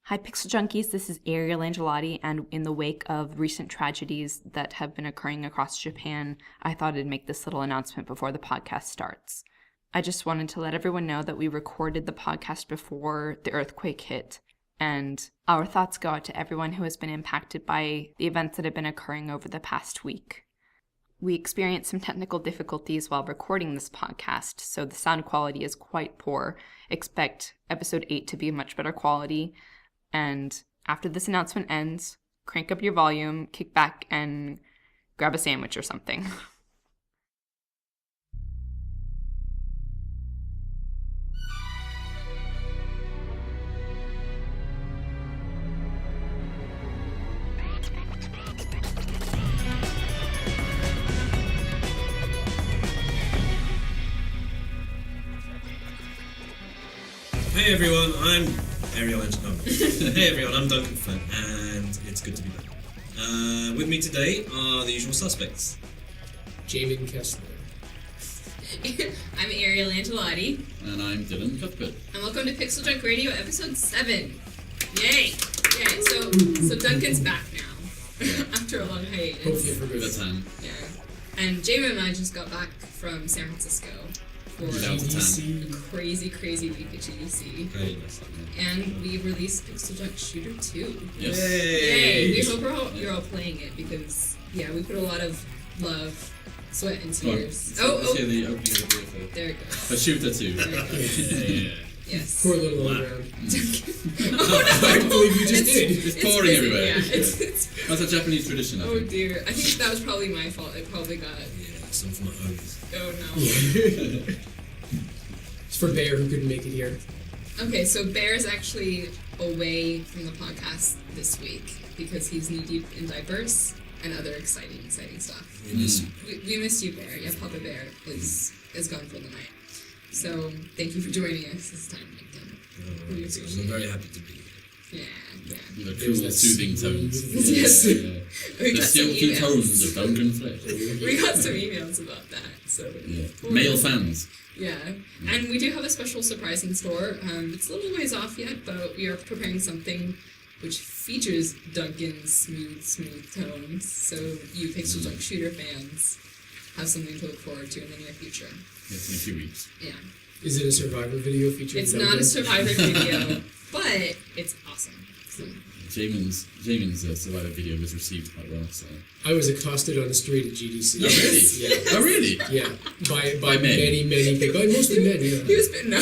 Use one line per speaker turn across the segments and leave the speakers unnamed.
Hi Pixel Junkies, this is Ariel Angelotti, and in the wake of recent tragedies that have been occurring across Japan, I thought I'd make this little announcement before the podcast starts. I just wanted to let everyone know that we recorded the podcast before the earthquake hit, and our thoughts go out to everyone who has been impacted by the events that have been occurring over the past week. We experienced some technical difficulties while recording this podcast, so the sound quality is quite poor. Expect episode 8 to be much better quality. And after this announcement ends, crank up your volume, kick back, and grab a sandwich or something.
Hey everyone, I'm Ariel Angelotti. Hey everyone, I'm Duncan Flynn, and it's good to be back. With me today are the usual suspects.
Jaymin Kessler.
I'm Ariel Angelotti.
And I'm Dylan Cuthbert.
And welcome to PixelJunk Radio Episode 7. Yay! Yay! So Duncan's back now. After a long hiatus.
Hopefully for good.
Good time.
Yeah. And Jaymin and I just got back from San Francisco for
GDC.
a crazy week at GDC.
Very nice.
And we released PixelJunk Shooter 2.
Yes.
Yay! We hope you're all playing it because, yeah, we put a lot of love, sweat, and tears.
Let's hear the opening of the video
There it goes.
for Shooter 2.
There it goes.
Yeah.
Yes.
Poor little underground.
Oh no!
I believe you just did.
It's pouring
busy,
everywhere.
Yeah, it's
That's a Japanese tradition, I
oh
think.
dear. I think that was probably my fault. It probably got.
Yeah, some from my hose.
Oh no.
It's for Bear who couldn't make it here.
Okay, so Bear's actually away from the podcast this week because he's knee deep in diapers and other exciting stuff.
We miss you.
We miss you, Bear. Yeah, Papa Bear is gone for the night. So thank you for joining us this time, Nathan. We appreciate
I'm
it.
very happy to be here.
Yeah.
With the cool, soothing tones.
Yes.
The
We got some
silky tones of
emails.
Duncan Flesh.
We got some emails about that. So
Yeah. Male fans.
Yeah, and we do have a special surprise in store. It's a little ways off yet, but we are preparing something which features Duncan's smooth tones. So you PixelJunk Shooter fans have something to look forward to in the near future.
Yes, in a few weeks.
Yeah,
Is it a Survivor video featuring
it's
Duncan?
not a Survivor video, but it's awesome. So,
Jaymin's Survivor video was received quite well, so...
I was accosted on the street at GDC.
Oh, really?
Yeah.
Oh, really?
Yeah. By
men?
many people. By mostly men, yeah.
he was no.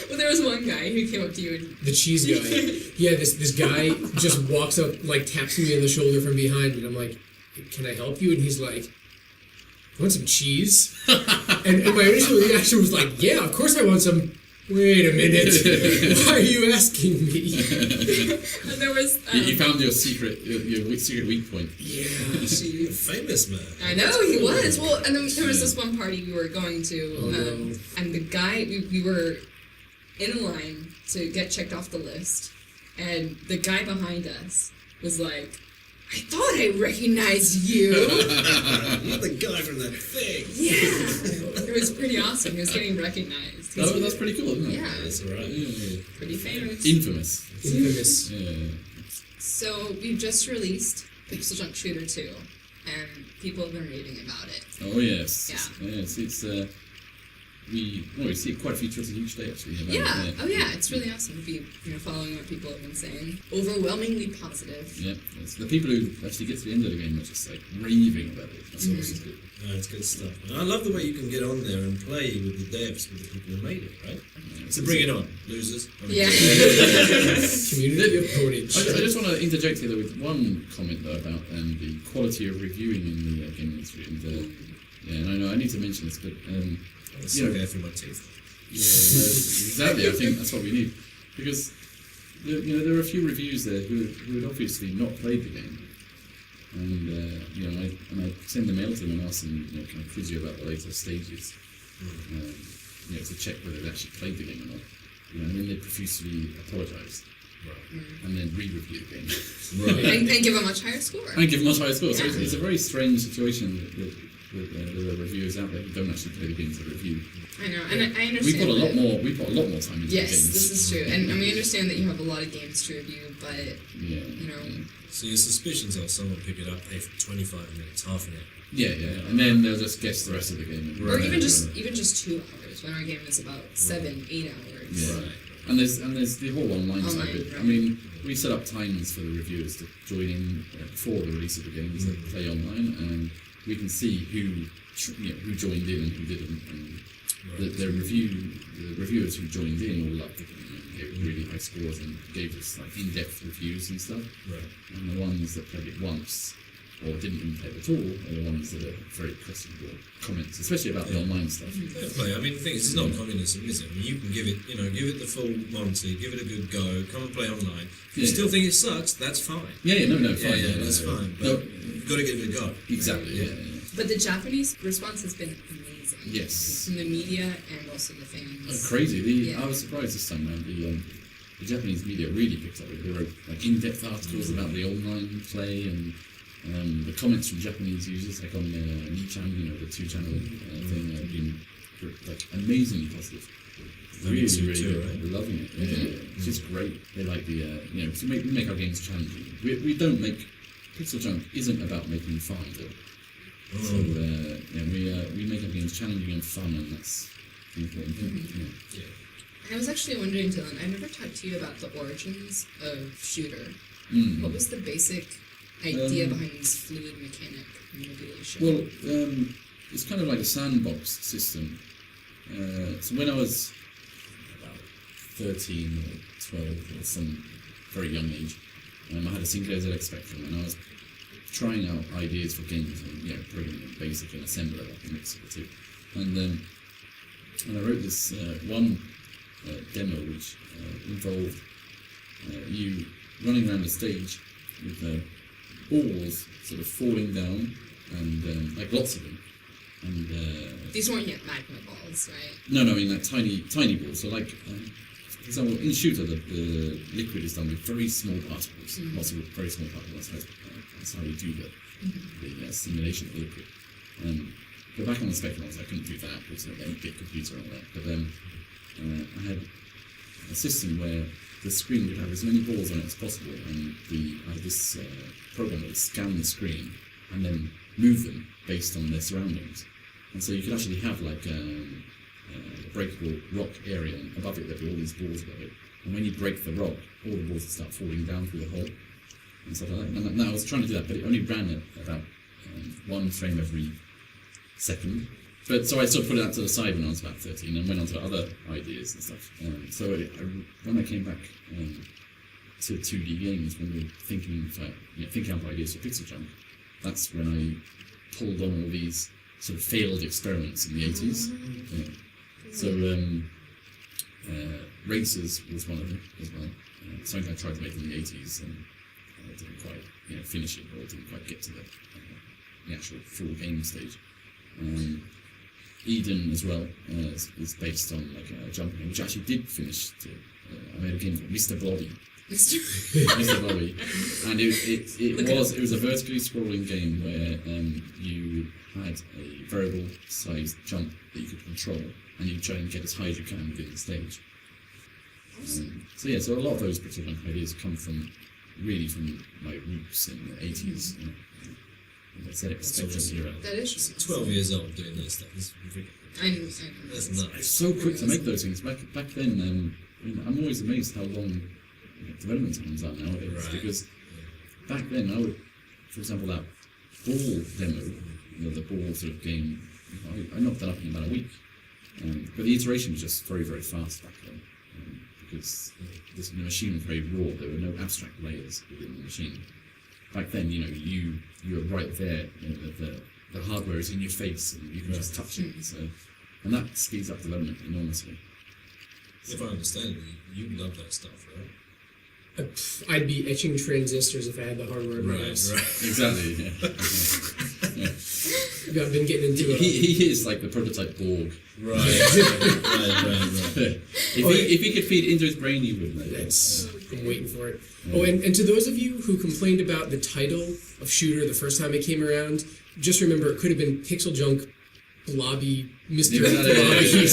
Well, there was one guy who came up to you and
The cheese guy. Yeah, this guy just walks up, like, taps me on the shoulder from behind, and I'm like, can I help you? And he's like, you want some cheese? and my initial reaction was like, yeah, of course I want some. Wait a minute. Why are you asking me?
and there was.
You found your secret weak point.
Yeah.
You're a famous man.
I know he was. Well, and then there was this one party we were going to,
Oh, no.
and the guy we were in a line to get checked off the list, and the guy behind us was like, "I thought I recognized you."
You're the guy from that thing.
Yeah, it was pretty awesome. He was getting recognized. He's
That's pretty cool, isn't it?
Yeah,
That's alright.
Yeah.
pretty famous.
Infamous.
Infamous.
Yeah.
So we've just released PixelJunk Shooter 2, and people have been raving about it.
Oh yes.
Yeah.
Yes, it's we see quite a few tweets each day actually. About
Yeah.
it,
Oh yeah, it's really awesome to be following what people have been saying. Overwhelmingly positive.
Yeah, it's the people who actually get to the end of the game are just like raving about it. That's always good.
No, it's good stuff. And I love the way you can get on there and play with the devs, with the people who made it, right? So bring it on, losers.
Yeah.
Community of Portage.
I just want to interject here though with one comment though about the quality of reviewing in the game industry, and and I know I need to mention this, but
It's
you know,
okay for my teeth.
exactly. I think that's what we need because there are a few reviews there who had obviously not played the game, and I send the mail to them and ask them, can I quiz you about the later stages, to check whether they actually played the game or not, and then they profusely apologise.
Right.
And then re-review the game.
Right.
and give a much higher score.
And give a much higher score. So
Yeah.
it's a very strange situation that There are reviewers out there who don't actually play the games they review.
I know, and I understand.
We put a lot more. We put a lot more time into the
Yes,
games.
this is true, and we understand that you have a lot of games to review, but
Yeah.
you know,
So your suspicions are someone pick it up, pay for 25 minutes, half an hour.
Yeah, and then they'll just guess the rest of the game.
or even just 2 hours when our game is about 7-8 hours.
Yeah.
Right.
And there's the whole online side of it.
right.
I mean, we set up times for the reviewers to join in before the release of the games and play online, and we can see who joined in and who didn't. And the reviewers who joined in all loved the game and gave really high scores and gave us like in-depth reviews and stuff.
Right.
And the ones that played it once or didn't even play it at all are the ones that are very questionable comments, especially about the online stuff.
Fair play. I mean, the thing is, it's not communism, is it? I mean, you can give it the full Monty, give it a good go, come and play online. If you still think it sucks, that's fine.
No, fine.
Yeah, that's fine. But you've got to give it a go.
Exactly, yeah.
But the Japanese response has been amazing.
Yes.
From the media and also the fans.
Crazy. I was surprised this time around. The Japanese media really picked up it. They wrote like in-depth articles about the online play and the comments from Japanese users, like on the Ni-chan, the 2-channel thing, have been like amazingly positive. Really
too, right?
Loving it. Yeah. It's just great. They like the to make our games challenging. We don't make PixelJunk isn't about making fun though. So we make our games challenging and fun, and that's the important thing.
Yeah.
I was actually wondering, Dylan, I never talked to you about the origins of Shooter. What was the basic idea behind this fluid mechanic manipulation?
Well, it's kind of like a sandbox system. So when I was about 13 or 12 or some very young age, I had a Sinclair ZX Spectrum, and I was trying out ideas for games and programming BASIC and assembler, like a mix of the two. And I wrote this one demo which involved you running around the stage with balls sort of falling down, and like lots of them. And
these weren't yet magma balls, right?
No, I mean like tiny balls. So like, for example, in Shooter, the liquid is done with very small particles, lots of very small particles. That's how you do the simulation of the liquid. But back on the Spectrum, I couldn't do that because of the 8-bit computer and all that. But I had a system where the screen would have as many balls on it as possible, and I had this program that would scan the screen and then move them based on their surroundings. And so you could actually have like a breakable rock area, and above it there'd be all these balls above it. And when you break the rock, all the balls would start falling down through the hole and stuff like that. And I was trying to do that, but it only ran at about 1 frame every second. But so I sort of put it out to the side when I was about 13 and went on to other ideas and stuff. When I came back to 2D games, when we were thinking up ideas for PixelJunk, that's when I pulled on all these sort of failed experiments in the 80s. So Racers was one of them as well. Something I tried to make in the 80s and didn't quite finish it, or didn't quite get to the actual full game stage. Eden as well is based on like a jumping game, which I actually did finish. I made a game called Mr. Blobby. Mr. Blobby, and it was a vertically scrolling game where you had a variable sized jump that you could control, and you try and get as high as you can within the stage. So a lot of those particular ideas come from my roots in the 80s. The ZX Spectrum era.
That is true.
12 years old doing this stuff. It's ridiculous.
I know.
That's nuts.
It's so quick to make those things. Back then, I'm always amazed how long development times are nowadays.
Right.
Because back then, I would, for example, that ball demo, the ball sort of game, I knocked that up in about a week. But the iteration was just very, very fast back then. Because the machine was very raw. There were no abstract layers within the machine. Back then, you were right there. The hardware is in your face, and you can just touch it. So, and that speeds up development enormously.
If I understand it, you love that stuff, right?
I'd be etching transistors if I had the hardware.
Right.
Exactly. Yeah.
I've been getting into it.
He is like the prototype Borg.
Right.
If he could feed into his brain, he would.
I'm waiting for it. Yeah. Oh, and to those of you who complained about the title of Shooter the first time it came around, just remember it could have been PixelJunk Blobby Mr.
Yeah,
Blobby.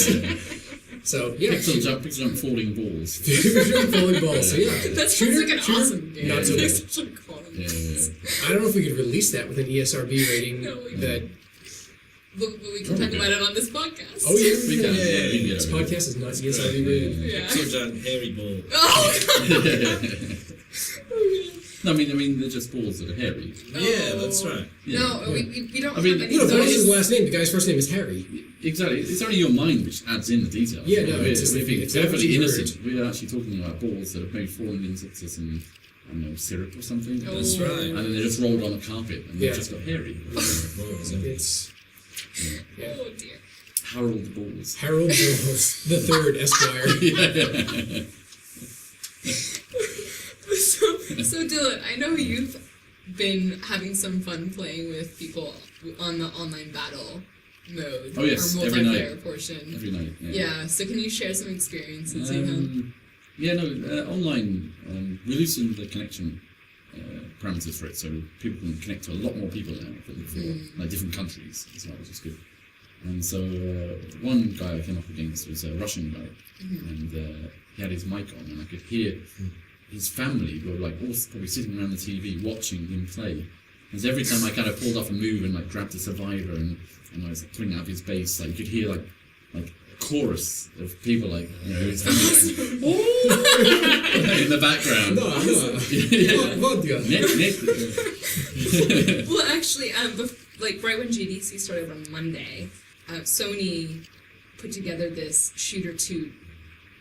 So yeah,
PixelJunk falling balls.
PixelJunk falling balls. So yeah,
That sounds like an awesome game.
Not so bad.
PixelJunk falling
Yeah,
balls.
yeah.
I don't know if we could release that with an ESRB rating.
No, we
that.
But we can talk about it on this podcast.
Oh yeah,
We can. Yeah, we can get
This
it.
podcast is not ESRB rated.
Yeah.
PixelJunk hairy ball.
Oh,
No, I mean, they're just balls that are hairy.
Yeah, that's right.
Yeah.
No, we don't
I mean,
have any
No,
of
that was his
those.
last name. The guy's first name is Harry.
Exactly. It's only your mind which adds in the details.
Yeah, no, it's just-
if
it's
it's
what
perfectly
you
innocent.
heard.
We're actually talking about balls that have maybe fallen into some, I don't know, syrup or something.
That's
Oh.
right.
And then they're just rolled on the carpet and
Yeah.
they've just got hairy.
Balls, yeah.
It's yeah.
Oh dear.
Harold balls.
Harold Balls the Third, Esquire.
So Dylan, I know you've been having some fun playing with people on the online battle mode.
Oh, yes,
or
every
multiplayer
night.
portion.
Every night.
Yeah, so can you share some experiences you had?
Yeah, no, online, we loosened the connection parameters for it, so people can connect to a lot more people now than before, like different countries as well, which is good. And so one guy I came up against was a Russian guy, and he had his mic on, and I could hear his family were like all probably sitting around the TV watching him play. Because every time I kind of pulled off a move and like grabbed a survivor and I was like, pulling out of his base, like you could hear like a chorus of people like his family going, oh! in the background.
No. Vodka.
Nick.
Well, actually, like right when GDC started on Monday, Sony put together this Shooter 2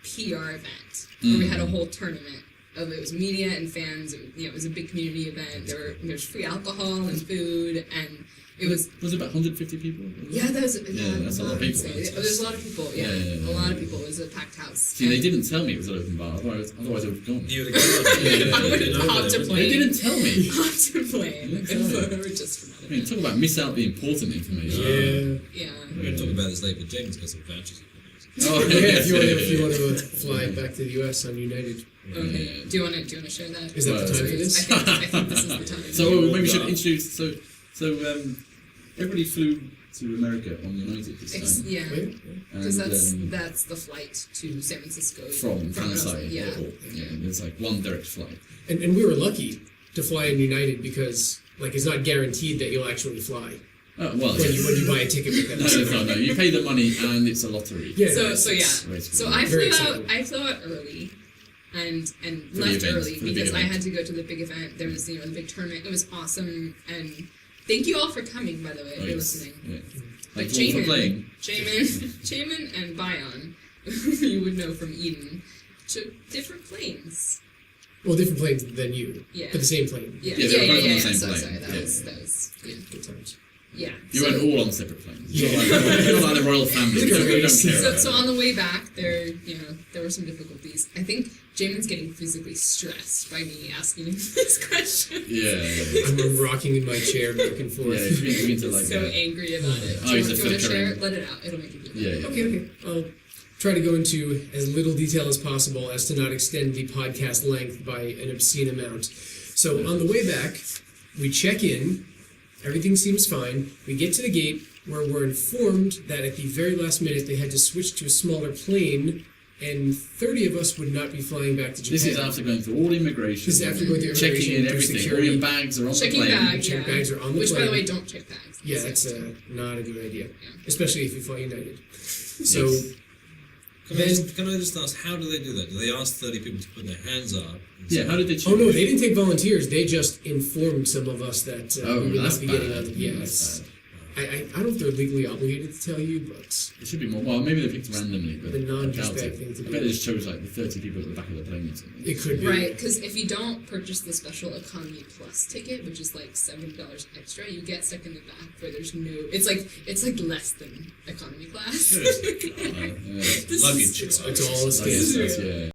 PR event where we had a whole tournament. It was media and fans. It was a big community event. There's free alcohol and food, and it was.
Was it about 150 people?
Yeah, that's a
lot of people.
There's a lot of people. Yeah, a lot of people. It was a packed house.
See, they didn't tell me it was an open bar. Otherwise I would have gone.
You would have gone.
I would have hopped a
They
plane.
didn't tell me.
Hopped a plane and flown over just for
I mean,
that.
talk about miss out the important information.
Yeah.
Yeah.
We're going to talk about this later, but Jaymin's got some vouchers.
Oh,
Yeah, if you want to fly back to the US on United.
Okay. Do you want to share that?
Is that the time for this?
I think this is the time.
So maybe we should introduce. So everybody flew to America on United this time.
Yeah.
Right?
Because
And,
that's the flight to San Francisco
from Kansai
Yeah.
Airport. Yeah, there's like one direct flight.
And we were lucky to fly in United because like it's not guaranteed that you'll actually fly
Well,
when you buy a ticket with them.
no. You pay the money and it's a lottery.
Yeah.
So yeah.
Basically.
So I
Very
flew out.
exciting.
I flew out early, and
the
left
event,
early
for the big
because I
event.
had to go to the big event. There was the big tournament. It was awesome, and thank you all for coming. By the way, if you're listening.
Yeah.
But
Thank you all for playing.
Jaymin and Bion, who you would know from Eden, took different planes.
Well, different planes than you.
Yeah.
But the same plane.
Yeah,
Yeah, they were both on the same
Sorry,
plane.
that
Yeah.
was yeah.
Good times.
Yeah.
You
so,
went all on separate planes.
Yeah.
You're like the royal family.
Look at
We don't
this.
care.
So,
about
so
that.
on the way back, there were some difficulties. I think Jaymin's getting physically stressed by me asking him these questions.
Yeah.
I'm rocking in my chair back and forth.
Yeah, it's been to like.
So angry about it.
Oh,
Do you
he's a
want to share?
flickering.
Let it out. It'll make you feel
Yeah,
better.
yeah.
Okay. I'll try to go into as little detail as possible as to not extend the podcast length by an obscene amount. So on the way back, we check in. Everything seems fine. We get to the gate where we're informed that at the very last minute they had to switch to a smaller plane, and 30 of us would not be flying back to Japan.
This is after going through all immigration.
This is after going through
checking
immigration,
in
through
everything.
security.
All your bags are on
Checking
the plane.
bags,
Check
yeah.
bags are on the
Which, by the
plane.
way, don't check bags.
Yeah, that's not a good idea, especially if you fly United. So
Yes.
Can I just ask, how do they do that? Do they ask 30 people to put their hands up? and
Yeah,
say,
how did they choose?
Oh no, they didn't take volunteers. They just informed some of us that
Oh,
we would
that's
not be getting
bad.
on the. Yeah,
That's
it's- I don't know if they're legally obligated to tell you, but
It should be more. Well, maybe they picked randomly, but
The
I
non-douchebag
doubt it.
thing to
I
do.
bet they just chose like the 30 people at the back of the plane or something.
it could be.
Right, because if you don't purchase the special Economy Plus ticket, which is like $7 extra, you get stuck in the back where there's no. It's like less than economy class.
Yeah.
This
Luggage.
is-
It's all a
Like,
scam.
yeah.